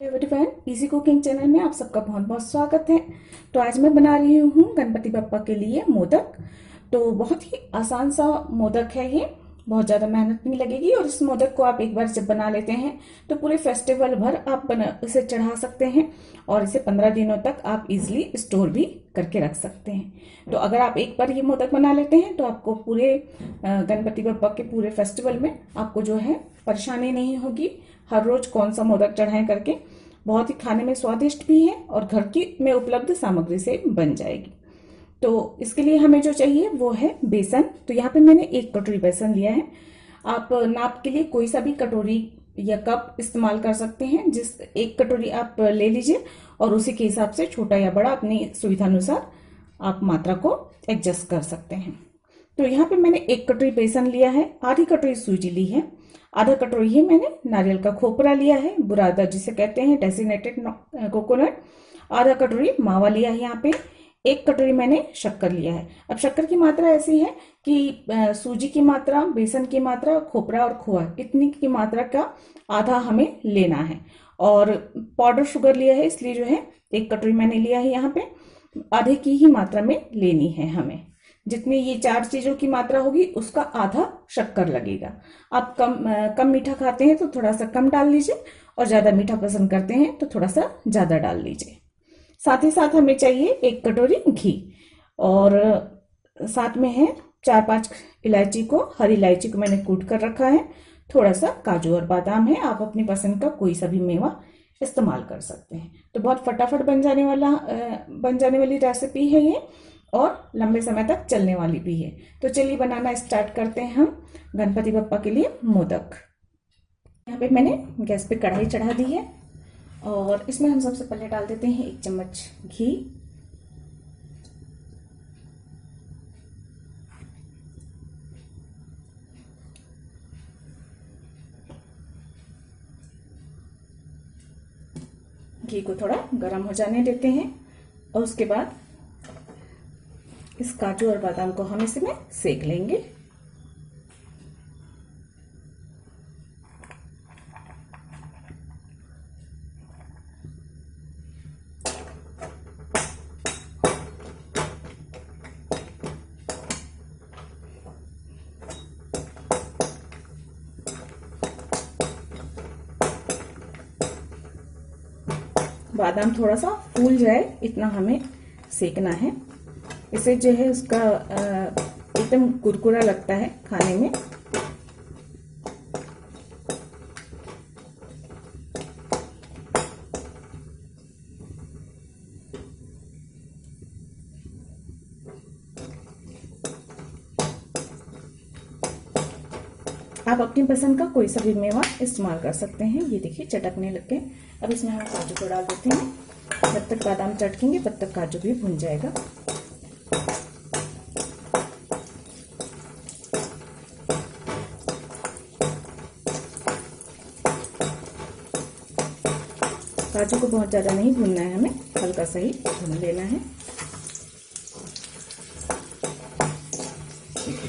Everyone, easy cooking channel में आप सबका बहुत बहुत स्वागत है। तो आज मैं बना रही हूँ गणपति बप्पा के लिए मोदक। तो बहुत ही आसान सा मोदक है ये, बहुत ज़्यादा मेहनत नहीं लगेगी। और इस मोदक को आप एक बार जब बना लेते हैं तो पूरे फेस्टिवल भर आप इसे चढ़ा सकते हैं और इसे 15 दिनों तक आप इजीली स्टोर भी करके रख सकते हैं। तो अगर आप एक बार ये मोदक बना लेते हैं तो आपको पूरे गणपति बप्पा के पूरे फेस्टिवल में आपको जो है परेशानी नहीं होगी हर रोज कौन सा मोदक चढ़ाएं करके। बहुत ही खाने में स्वादिष्ट भी है और घर की में उपलब्ध सामग्री से बन जाएगी। तो इसके लिए हमें जो चाहिए वो है बेसन। तो यहाँ पे मैंने 1 कटोरी बेसन लिया है। आप नाप के लिए कोई सा भी कटोरी या कप इस्तेमाल कर सकते हैं। जिस 1 कटोरी आप ले लीजिए और उसी के हिसाब से छोटा या बड़ा अपनी सुविधानुसार आप मात्रा को एडजस्ट कर सकते हैं। तो यहाँ पे मैंने 1 कटोरी बेसन लिया है, आधी कटोरी सूजी ली है, आधा कटोरी ही मैंने नारियल का खोपरा लिया है, बुरादा जिसे कहते हैं, डेसिनेटेड कोकोनट, आधा कटोरी मावा लिया है। यहाँ पे 1 कटोरी मैंने शक्कर लिया है। अब शक्कर की मात्रा ऐसी है कि सूजी की मात्रा, बेसन की मात्रा, खोपरा और खोआ इतनी की मात्रा का आधा हमें लेना है। और पाउडर शुगर लिया है, इसलिए जो है 1 कटोरी मैंने लिया है। यहाँ पे आधे की ही मात्रा में लेनी है हमें। जितनी ये 4 चीजों की मात्रा होगी उसका आधा शक्कर लगेगा। आप कम मीठा खाते हैं तो थोड़ा सा कम डाल लीजिए और ज्यादा मीठा पसंद करते हैं तो थोड़ा सा ज्यादा डाल लीजिए। साथ ही साथ हमें चाहिए 1 कटोरी घी और साथ में है 4-5 इलायची को, हरी इलायची को मैंने कूट कर रखा है। थोड़ा सा काजू और बादाम है, आप अपनी पसंद का कोई सा भी मेवा इस्तेमाल कर सकते हैं। तो बहुत फटाफट बन जाने वाली रेसिपी है ये और लंबे समय तक चलने वाली भी है। तो चलिए बनाना स्टार्ट करते हैं हम गणपति बप्पा के लिए मोदक। यहाँ पे मैंने गैस पे कढ़ाई चढ़ा दी है और इसमें हम सबसे पहले डाल देते हैं 1 चम्मच घी। घी को थोड़ा गर्म हो जाने देते हैं और उसके बाद इस काजू और बादाम को हम इसमें सेक लेंगे। बादाम थोड़ा सा फूल जाए इतना हमें सेकना है। इसे जो है उसका एकदम कुरकुरा लगता है खाने में। आप अपनी पसंद का कोई सा भी मेवा इस्तेमाल कर सकते हैं। ये देखिए चटकने लग गए। अब इसमें हम काजू को डाल देते हैं। जब तक बादाम चटकेंगे तब तक काजू भी भुन जाएगा। काजू को बहुत ज्यादा नहीं भूनना है, हमें हल्का सा ही भून लेना है।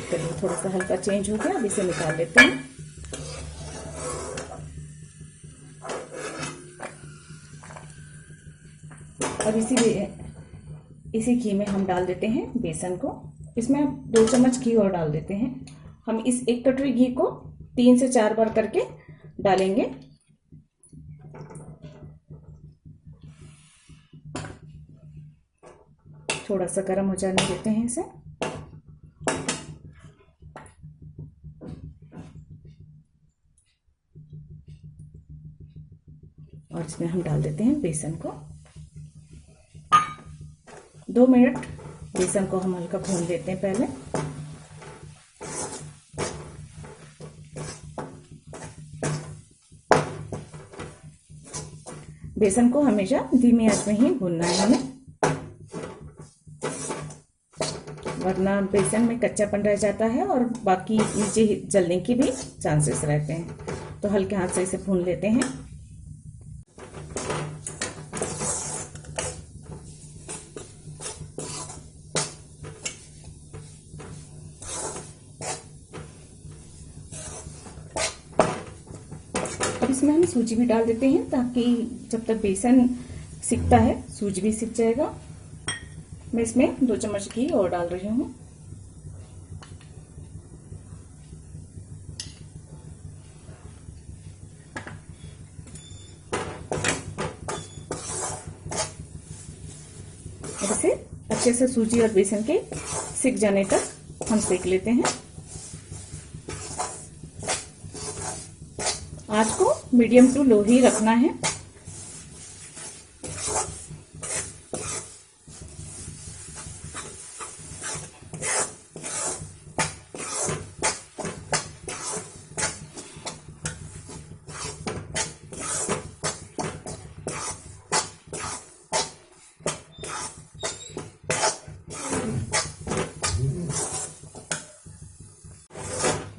कलर थोड़ा सा हल्का चेंज हो गया, अब इसे निकाल लेते हैं। अब इसी घी में हम डाल देते हैं बेसन को। इसमें 2 चम्मच घी और डाल देते हैं। हम इस 1 कटोरी घी को 3 से 4 बार करके डालेंगे। थोड़ा सा गर्म हो जाने देते हैं इसे। और इसमें हम डाल देते हैं बेसन को। 2 मिनट बेसन को हम हल्का भून लेते हैं पहले। बेसन को हमेशा धीमी आंच में ही भूनना है हमें, वरना बेसन में कच्चापन रह जाता है और बाकी नीचे जलने की भी चांसेस रहते हैं। तो हल्के हाथ से इसे भून लेते हैं। इसमें हम सूजी भी डाल देते हैं, ताकि जब तक बेसन सिकता है सूजी भी सिक जाएगा। मैं इसमें 2 चम्मच घी और डाल रही हूँ। अब इसे अच्छे से सूजी और बेसन के सिक जाने तक हम सेक लेते हैं। आंच को मीडियम टू लो ही रखना है।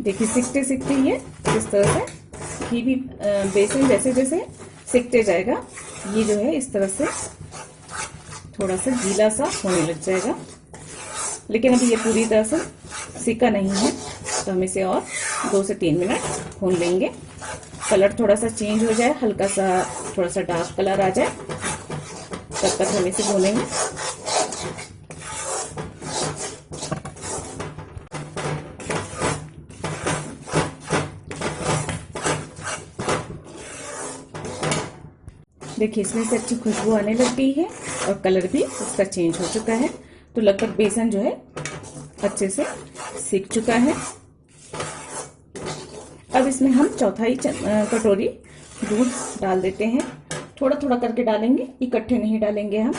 देखिए सिकते सिकते ये इस तरह से घी भी बेसन जैसे जैसे सिकते जाएगा, ये जो है इस तरह से थोड़ा सा गीला सा होने लग जाएगा। लेकिन अभी ये पूरी तरह से सिका नहीं है, तो हम इसे और 2 से 3 मिनट भून लेंगे। कलर थोड़ा सा चेंज हो जाए, हल्का सा थोड़ा सा डार्क कलर आ जाए, तब तक हम इसे भूनेंगे। देखिए इसमें से अच्छी खुशबू आने लग गई है और कलर भी उसका चेंज हो चुका है। तो लगभग बेसन जो है अच्छे से सीख चुका है। अब इसमें हम 1/4 कटोरी दूध डाल देते हैं। थोड़ा थोड़ा करके डालेंगे, इकट्ठे नहीं डालेंगे, हम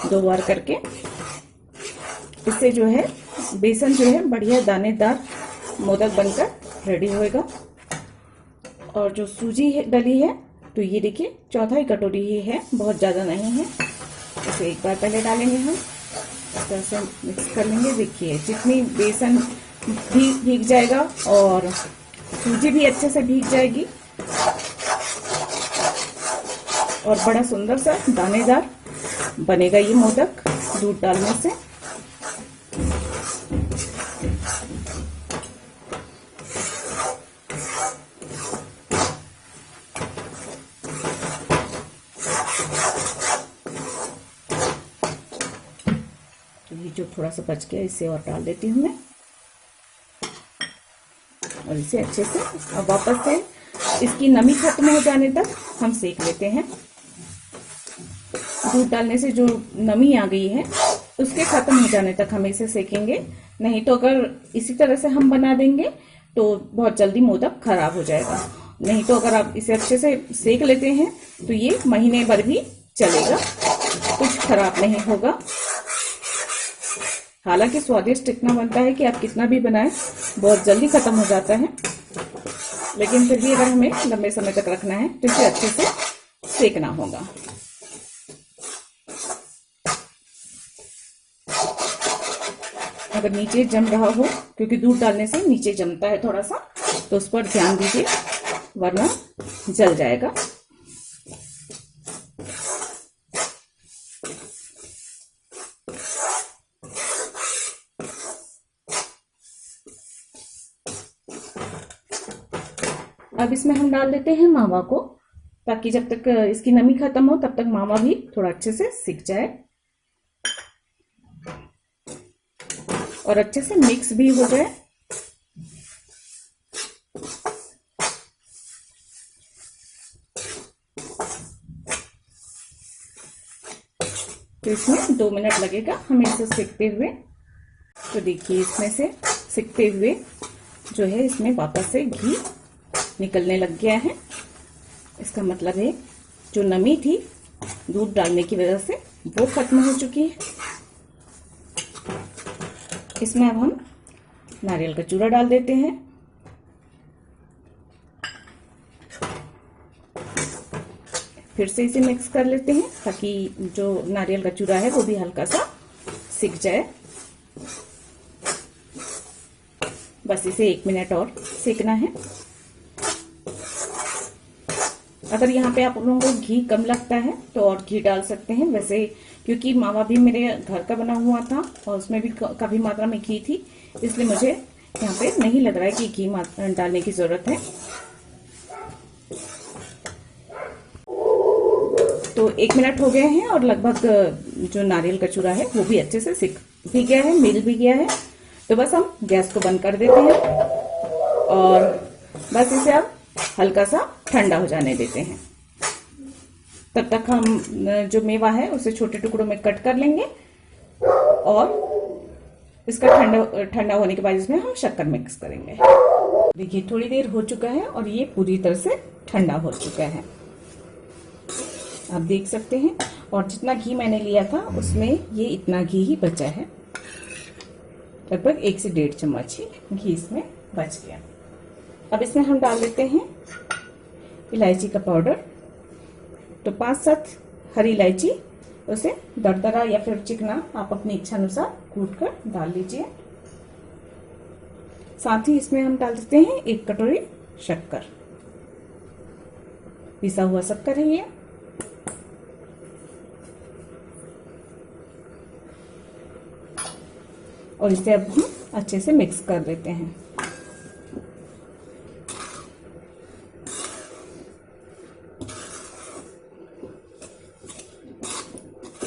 2 बार करके। इससे जो है बेसन जो है बढ़िया दानेदार मोदक बनकर रेडी होएगा। और जो सूजी डली है, तो ये देखिए 1/4 कटोरी ही है, बहुत ज़्यादा नहीं है। इसे एक बार पहले डालेंगे हम, इस तरह से मिक्स कर लेंगे। देखिए जितनी बेसन भी भीग जाएगा और सूजी भी अच्छे से भीग जाएगी और बड़ा सुंदर सा दानेदार बनेगा ये मोदक दूध डालने से। तो ये जो थोड़ा सा बच गया इसे और डाल देती हूँ मैं, और इसे अच्छे से अब वापस से इसकी नमी खत्म हो जाने तक हम सेक लेते हैं। दूध डालने से जो नमी आ गई है उसके खत्म हो जाने तक हम इसे सेकेंगे, नहीं तो अगर इसी तरह से हम बना देंगे तो बहुत जल्दी मोदक खराब हो जाएगा। नहीं तो अगर आप इसे अच्छे से सेक लेते हैं तो ये महीने भर भी चलेगा, कुछ खराब नहीं होगा। हालांकि स्वादिष्ट इतना बनता है कि आप कितना भी बनाएं बहुत जल्दी खत्म हो जाता है, लेकिन फिर भी अगर हमें लंबे समय तक रखना है तो इसे अच्छे से सेकना होगा। अगर नीचे जम रहा हो, क्योंकि दूध डालने से नीचे जमता है थोड़ा सा, तो उस पर ध्यान दीजिए वरना जल जाएगा। अब इसमें हम डाल देते हैं मावा को, ताकि जब तक इसकी नमी खत्म हो तब तक मावा भी थोड़ा अच्छे से सिक जाए और अच्छे से मिक्स भी हो जाए। तो इसमें 2 मिनट लगेगा हमें इसे सेकते हुए। तो देखिए इसमें से सिकते हुए जो है इसमें वापस से घी निकलने लग गया है। इसका मतलब है जो नमी थी दूध डालने की वजह से वो खत्म हो चुकी है। इसमें अब हम नारियल का चूरा डाल देते हैं। फिर से इसे मिक्स कर लेते हैं ताकि जो नारियल का चूरा है वो भी हल्का सा सिक जाए। बस इसे 1 मिनट और सेकना है। अगर यहाँ पे आप लोगों को घी कम लगता है तो और घी डाल सकते हैं। वैसे क्योंकि मावा भी मेरे घर का बना हुआ था और उसमें भी काफी मात्रा में घी थी, इसलिए मुझे यहाँ पे नहीं लग रहा है कि घी डालने की जरूरत है। तो 1 मिनट हो गए हैं और लगभग जो नारियल का चूरा है वो भी अच्छे से सिक भी गया है, मिल भी गया है। तो बस हम गैस को बंद कर देते हैं और बस इसे अब हल्का सा ठंडा हो जाने देते हैं। तब तक हम जो मेवा है उसे छोटे टुकड़ों में कट कर लेंगे और इसका ठंडा होने के बाद इसमें हम शक्कर मिक्स करेंगे। देखिए थोड़ी देर हो चुका है और ये पूरी तरह से ठंडा हो चुका है, आप देख सकते हैं। और जितना घी मैंने लिया था उसमें ये इतना घी ही बचा है, लगभग 1 से 1.5 चम्मच ही घी इसमें बच गया। अब इसमें हम डाल देते हैं इलायची का पाउडर। तो 5-7 हरी इलायची, उसे दरदरा या फिर चिकना आप अपनी इच्छा अनुसार कूट कर डाल लीजिए। साथ ही इसमें हम डाल देते हैं 1 कटोरी शक्कर, पिसा हुआ शक्कर है ये। और इसे अब हम अच्छे से मिक्स कर देते हैं।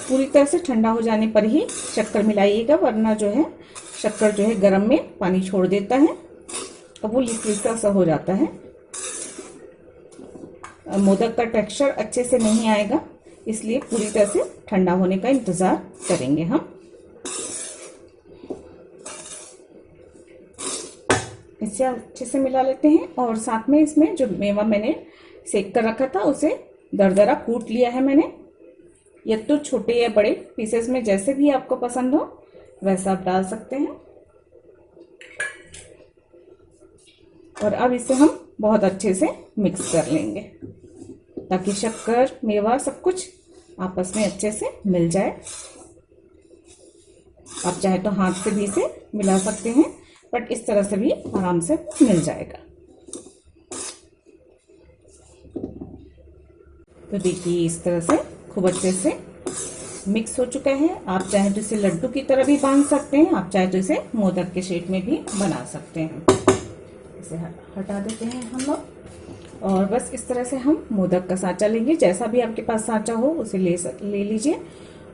पूरी तरह से ठंडा हो जाने पर ही शक्कर मिलाइएगा, वरना जो है शक्कर जो है गर्म में पानी छोड़ देता है और वो लिक्विड सा हो जाता है। मोदक का टेक्सचर अच्छे से नहीं आएगा, इसलिए पूरी तरह से ठंडा होने का इंतजार करेंगे हम। इसे अच्छे से मिला लेते हैं और साथ में इसमें जो मेवा मैंने सेक कर रखा था उसे दरदरा कूट लिया है मैंने। या तो छोटे या बड़े पीसेस में जैसे भी आपको पसंद हो वैसा आप डाल सकते हैं। और अब इसे हम बहुत अच्छे से मिक्स कर लेंगे ताकि शक्कर मेवा सब कुछ आपस में अच्छे से मिल जाए। आप चाहे तो हाथ से भी इसे मिला सकते हैं, बट इस तरह से भी आराम से मिल जाएगा। तो देखिए इस तरह से खूब अच्छे से मिक्स हो चुका है। आप चाहे तो इसे लड्डू की तरह भी बांध सकते हैं, आप चाहे तो इसे मोदक के शेप में भी बना सकते हैं। इसे हटा देते हैं हम लोग और बस इस तरह से हम मोदक का सांचा लेंगे। जैसा भी आपके पास सांचा हो उसे ले लीजिए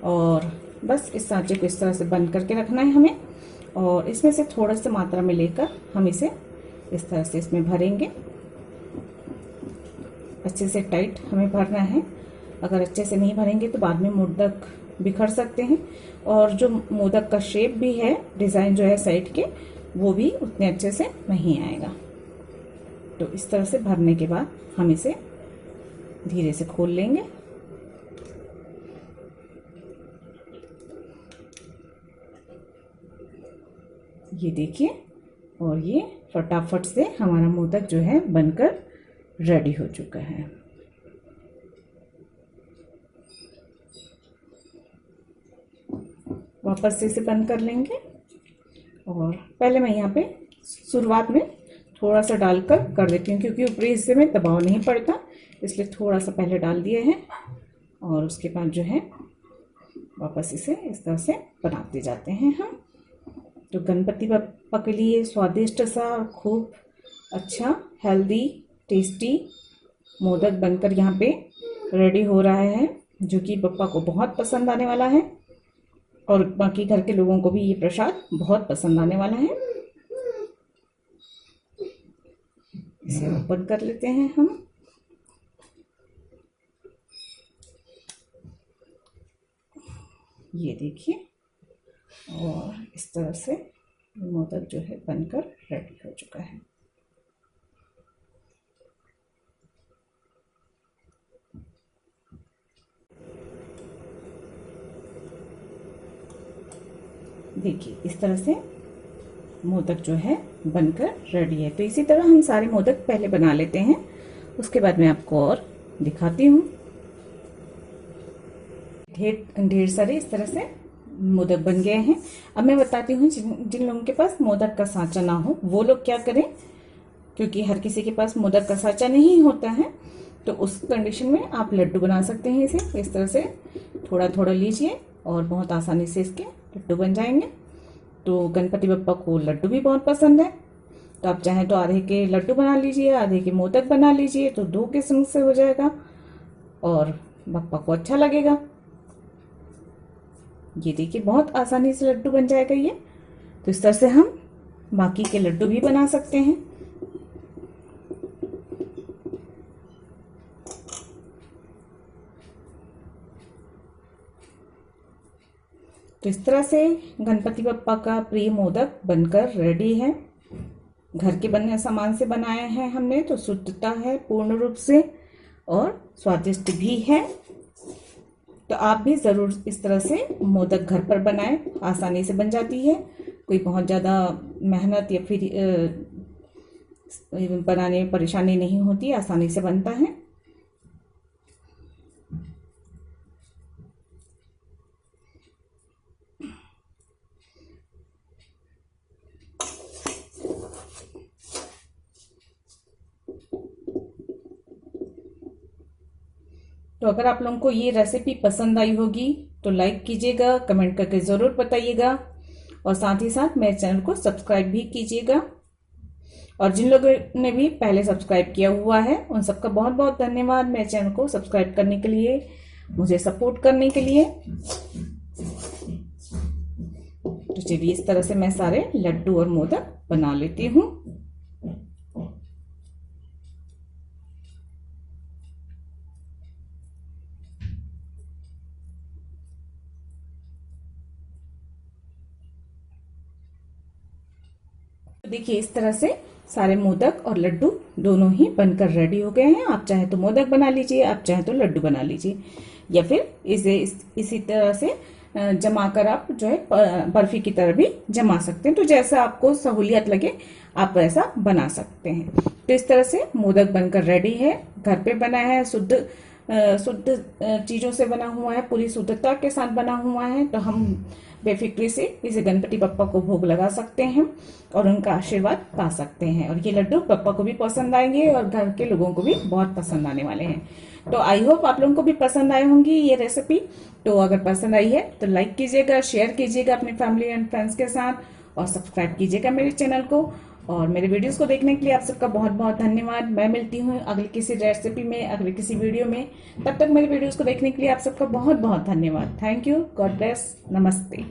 और बस इस सांचे को इस तरह से बंद करके रखना है हमें। और इसमें से थोड़ा सा मात्रा में लेकर हम इसे इस तरह से इसमें भरेंगे। अच्छे से टाइट हमें भरना है, अगर अच्छे से नहीं भरेंगे तो बाद में मोदक बिखर सकते हैं और जो मोदक का शेप भी है, डिज़ाइन जो है साइड के, वो भी उतने अच्छे से नहीं आएगा। तो इस तरह से भरने के बाद हम इसे धीरे से खोल लेंगे। ये देखिए, और ये फटाफट से हमारा मोदक जो है बनकर रेडी हो चुका है। वापस से इसे बंद कर लेंगे और पहले मैं यहाँ पे शुरुआत में थोड़ा सा डालकर कर देती हूँ क्योंकि ऊपरी हिस्से में दबाव नहीं पड़ता, इसलिए थोड़ा सा पहले डाल दिए हैं और उसके बाद जो है वापस इसे इस तरह से बनाते जाते हैं हम। तो गणपति बप्पा के लिए स्वादिष्ट सा और खूब अच्छा हेल्दी टेस्टी मोदक बनकर यहाँ पे रेडी हो रहा है, जो कि बप्पा को बहुत पसंद आने वाला है और बाकी घर के लोगों को भी ये प्रसाद बहुत पसंद आने वाला है। इसे ओपन कर लेते हैं हम। ये देखिए, और इस तरह से मोदक जो है बनकर रेडी हो चुका है। देखिए इस तरह से मोदक जो है बनकर रेडी है। तो इसी तरह हम सारे मोदक पहले बना लेते हैं, उसके बाद मैं आपको और दिखाती हूँ। ढेर सारे इस तरह से मोदक बन गए हैं। अब मैं बताती हूँ जिन लोगों के पास मोदक का सांचा ना हो वो लोग क्या करें, क्योंकि हर किसी के पास मोदक का सांचा नहीं होता है। तो उस कंडीशन में आप लड्डू बना सकते हैं। इसे इस तरह से थोड़ा थोड़ा लीजिए और बहुत आसानी से इसके लड्डू बन जाएंगे। तो गणपति बप्पा को लड्डू भी बहुत पसंद है, तो आप चाहें तो आधे के लड्डू बना लीजिए, आधे के मोदक बना लीजिए, तो 2 किस्म से हो जाएगा। और बप्पा को अच्छा लगेगा। ये देखिए बहुत आसानी से लड्डू बन जाएगा ये। तो इस तरह से हम बाकी के लड्डू भी बना सकते हैं। तो इस तरह से गणपति बप्पा का प्रिय मोदक बनकर रेडी है। घर के बने सामान से बनाए हैं हमने, तो शुद्धता है पूर्ण रूप से और स्वादिष्ट भी है। तो आप भी ज़रूर इस तरह से मोदक घर पर बनाएं, आसानी से बन जाती है। कोई बहुत ज़्यादा मेहनत या फिर बनाने में परेशानी नहीं होती, आसानी से बनता है। तो अगर आप लोगों को ये रेसिपी पसंद आई होगी तो लाइक कीजिएगा, कमेंट करके ज़रूर बताइएगा और साथ ही साथ मेरे चैनल को सब्सक्राइब भी कीजिएगा। और जिन लोगों ने भी पहले सब्सक्राइब किया हुआ है उन सबका बहुत बहुत धन्यवाद मेरे चैनल को सब्सक्राइब करने के लिए, मुझे सपोर्ट करने के लिए। तो चलिए इस तरह से मैं सारे लड्डू और मोदक बना लेती हूँ। देखिए इस तरह से सारे मोदक और लड्डू दोनों ही बनकर रेडी हो गए हैं। आप चाहे तो मोदक बना लीजिए, आप चाहे तो लड्डू बना लीजिए, या फिर इसे इसी तरह से जमा कर आप जो है बर्फी की तरह भी जमा सकते हैं। तो जैसा आपको सहूलियत लगे आप वैसा बना सकते हैं। तो इस तरह से मोदक बनकर रेडी है, घर पे बना है, शुद्ध चीज़ों से बना हुआ है, पूरी शुद्धता के साथ बना हुआ है। तो हम बेफिक्री से इसे गणपति बप्पा को भोग लगा सकते हैं और उनका आशीर्वाद पा सकते हैं। और ये लड्डू बप्पा को भी पसंद आएंगे और घर के लोगों को भी बहुत पसंद आने वाले हैं। तो आई होप आप लोगों को भी पसंद आई होंगी ये रेसिपी। तो अगर पसंद आई है तो लाइक कीजिएगा, शेयर कीजिएगा अपनी फैमिली एंड फ्रेंड्स के साथ और सब्सक्राइब कीजिएगा मेरे चैनल को। और मेरे वीडियोस को देखने के लिए आप सबका बहुत बहुत धन्यवाद। मैं मिलती हूँ अगली किसी रेसिपी में, अगले किसी वीडियो में। तब तक मेरे वीडियोस को देखने के लिए आप सबका बहुत बहुत धन्यवाद। थैंक यू, गॉड ब्लेस, नमस्ते।